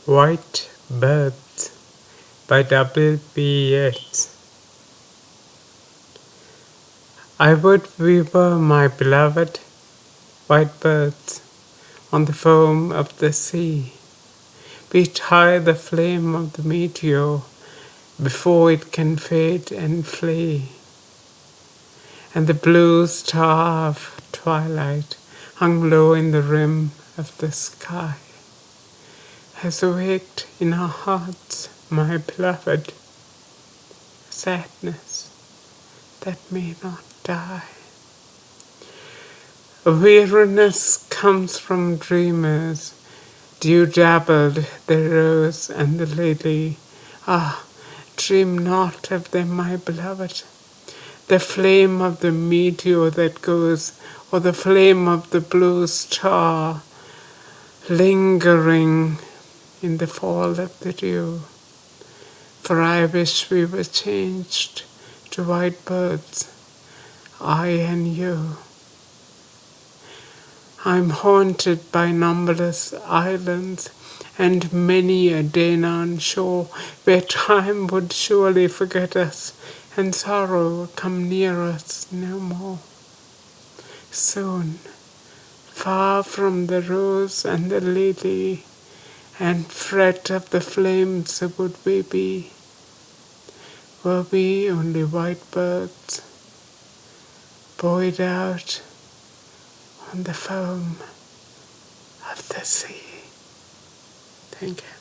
White Birds by W.B. Yeats. I would we were, my beloved, white birds on the foam of the sea. Beat high the flame of the meteor before it can fade and flee. And the blue star of twilight hung low in the rim of the sky has awaked in our hearts, my beloved, sadness that may not die. A weariness comes from dreamers, dew-dabbled the rose and the lily. Ah, dream not of them, my beloved. The flame of the meteor that goes, or the flame of the blue star, lingering in the fall of the dew. For I wish we were changed to white birds, I and you. I'm haunted by numberless islands and many a Danaan shore where time would surely forget us and sorrow come near us no more. Soon, far from the rose and the lily and fret of the flames would we be, were we only white birds, buoyed out on the foam of the sea. Thank you.